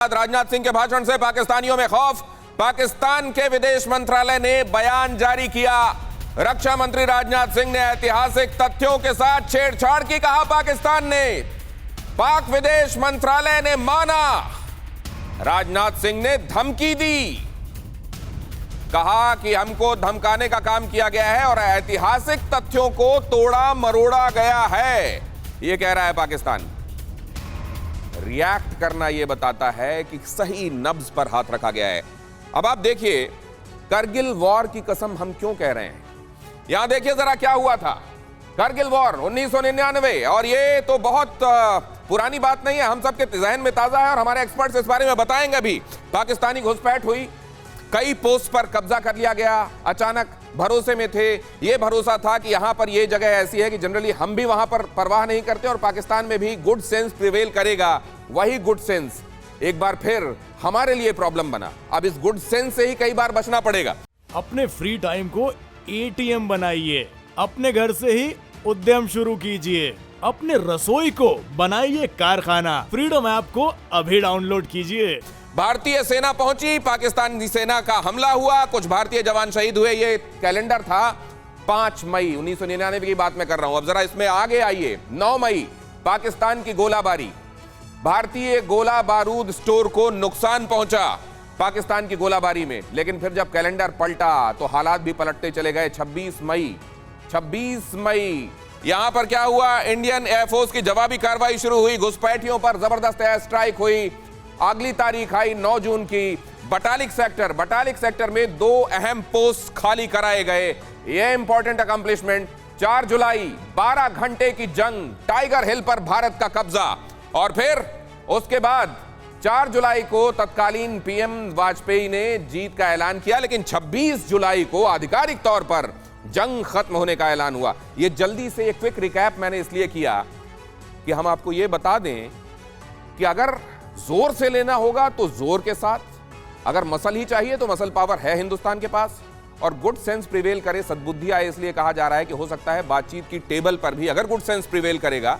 राजनाथ सिंह के भाषण से पाकिस्तानियों में खौफ। पाकिस्तान के विदेश मंत्रालय ने बयान जारी किया। रक्षा मंत्री राजनाथ सिंह ने ऐतिहासिक तथ्यों के साथ छेड़छाड़ की, कहा पाकिस्तान ने। पाक विदेश मंत्रालय ने माना, राजनाथ सिंह ने धमकी दी, कहा कि हमको धमकाने का काम किया गया है और ऐतिहासिक तथ्यों को तोड़ा मरोड़ा गया है, यह कह रहा है पाकिस्तान। रिएक्ट करना यह बताता है कि सही नब्ज पर हाथ रखा गया है। अब आप देखिए, करगिल वॉर की कसम हम क्यों कह रहे हैं। यहां देखिए जरा क्या हुआ था। करगिल वॉर 1999, और ये तो बहुत पुरानी बात नहीं है, हम सबके जहन में ताजा है और हमारे एक्सपर्ट्स इस बारे में बताएंगे भी। पाकिस्तानी घुसपैठ हुई, कई पोस्ट पर कब्जा कर लिया गया। अचानक भरोसे में थे, ये भरोसा था कि यहां पर ये जगह ऐसी है कि जनरली हम भी वहां पर परवाह नहीं करते और पाकिस्तान में भी गुड सेंस प्रिवेल करेगा। वही गुड सेंस एक बार फिर हमारे लिए प्रॉब्लम बना। अब इस गुड सेंस से ही कई बार बचना पड़ेगा। अपने फ्री टाइम को एटीएम बनाइए, अपने घर से ही उद्यम शुरू कीजिए, अपने रसोई को बनाइए कारखाना। फ्रीडम ऐप को अभी डाउनलोड कीजिए। भारतीय सेना पहुंची, पाकिस्तानी सेना का हमला हुआ, कुछ भारतीय जवान शहीद हुए। ये कैलेंडर था 5 मई 1999 की बात मैं कर रहा हूं। अब जरा इसमें आगे आइए। 9 मई पाकिस्तान की गोलाबारी, भारतीय गोला बारूद स्टोर को नुकसान पहुंचा पाकिस्तान की गोलाबारी में। लेकिन फिर जब कैलेंडर पलटा तो हालात भी पलटते चले गए। 26 मई यहां पर क्या हुआ, इंडियन एयरफोर्स की जवाबी कार्रवाई शुरू हुई, घुसपैठियों पर जबरदस्त एयर स्ट्राइक हुई। अगली तारीख आई 9 जून की। बटालिक सेक्टर में 2 अहम पोस्ट खाली कराए गए। यह इंपॉर्टेंट अकम्प्लिशमेंट। 4 जुलाई 12 घंटे की जंग, टाइगर हिल पर भारत का कब्जा। और फिर उसके बाद 4 जुलाई को तत्कालीन पीएम वाजपेयी ने जीत का ऐलान किया, लेकिन 26 जुलाई को आधिकारिक तौर पर जंग खत्म होने का ऐलान हुआ। यह जल्दी से एक क्विक रिकैप मैंने इसलिए किया कि हम आपको यह बता दें कि अगर जोर से लेना होगा तो जोर के साथ, अगर मसल ही चाहिए तो मसल पावर है हिंदुस्तान के पास, और गुड सेंस प्रिवेल करे, सद्बुद्धि आए। इसलिए कहा जा रहा है कि हो सकता है बातचीत की टेबल पर भी अगर गुड सेंस प्रिवेल करेगा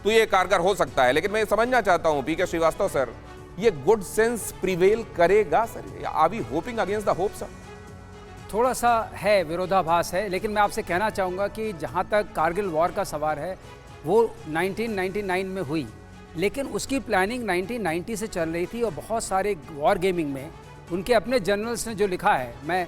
तो ये कारगर हो सकता है। लेकिन मैं समझना चाहता हूं पीके श्रीवास्तव सर, ये गुड सेंस प्रिवेल करेगा sir? Are we hoping against the hope sir? थोड़ा सा है, विरोधाभास है। लेकिन मैं आपसे कहना चाहूँगा कि जहाँ तक कारगिल वॉर का सवाल है, वो 1999 में हुई, लेकिन उसकी प्लानिंग 1990 से चल रही थी। और बहुत सारे वॉर गेमिंग में उनके अपने जनरल्स ने जो लिखा है, मैं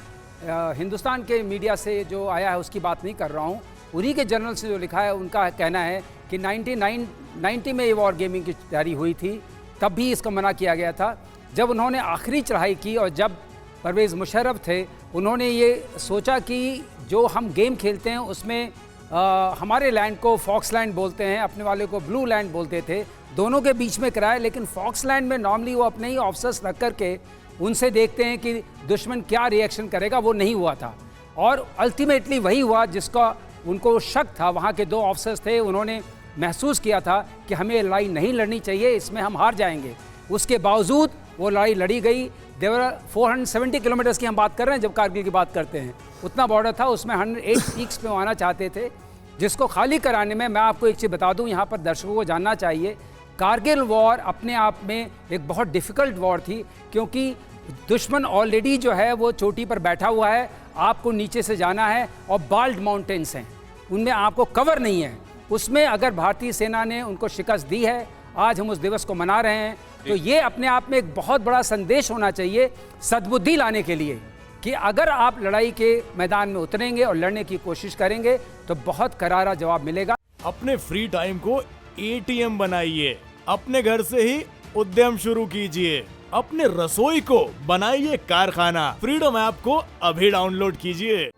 हिंदुस्तान के मीडिया से जो आया है उसकी बात नहीं कर रहा हूँ, उन्हीं के जनरल से जो लिखा है उनका कहना है कि 90 में ये वॉर गेमिंग की तैयारी हुई थी, तब भी इसको मना किया गया था। जब उन्होंने आखिरी चढ़ाई की और जब परवेज़ मुशर्रफ थे, उन्होंने ये सोचा कि जो हम गेम खेलते हैं उसमें हमारे लैंड को फॉक्सलैंड बोलते हैं, अपने वाले को ब्लू लैंड बोलते थे, दोनों के बीच में कराए। लेकिन फॉक्सलैंड में नॉर्मली वो अपने ही ऑफिसर्स रख करके उनसे देखते हैं कि दुश्मन क्या रिएक्शन करेगा, वो नहीं हुआ था। और अल्टीमेटली वही हुआ जिसका उनको शक था। वहाँ के 2 ऑफिसर्स थे, उन्होंने महसूस किया था कि हमें लड़ाई नहीं लड़नी चाहिए, इसमें हम हार जाएंगे। उसके बावजूद वो लड़ाई लड़ी गई। देवर 470 किलोमीटर्स की हम बात कर रहे हैं जब कारगिल की बात करते हैं, उतना बॉर्डर था। उसमें 108 पीक्स पे आना चाहते थे, जिसको खाली कराने में मैं आपको एक चीज़ बता दूं, यहाँ पर दर्शकों को जानना चाहिए, कारगिल वॉर अपने आप में एक बहुत डिफ़िकल्ट वॉर थी, क्योंकि दुश्मन ऑलरेडी जो है वो चोटी पर बैठा हुआ है, आपको नीचे से जाना है और बाल्ड माउंटेन्स हैं, उनमें आपको कवर नहीं है। उसमें अगर भारतीय सेना ने उनको शिकस्त दी है, आज हम उस दिवस को मना रहे हैं, तो ये अपने आप में एक बहुत बड़ा संदेश होना चाहिए सद्बुद्धि लाने के लिए कि अगर आप लड़ाई के मैदान में उतरेंगे और लड़ने की कोशिश करेंगे तो बहुत करारा जवाब मिलेगा। अपने फ्री टाइम को एटीएम बनाइए, अपने घर से ही उद्यम शुरू कीजिए, अपने रसोई को बनाइए कारखाना। फ्रीडम ऐप को अभी डाउनलोड कीजिए।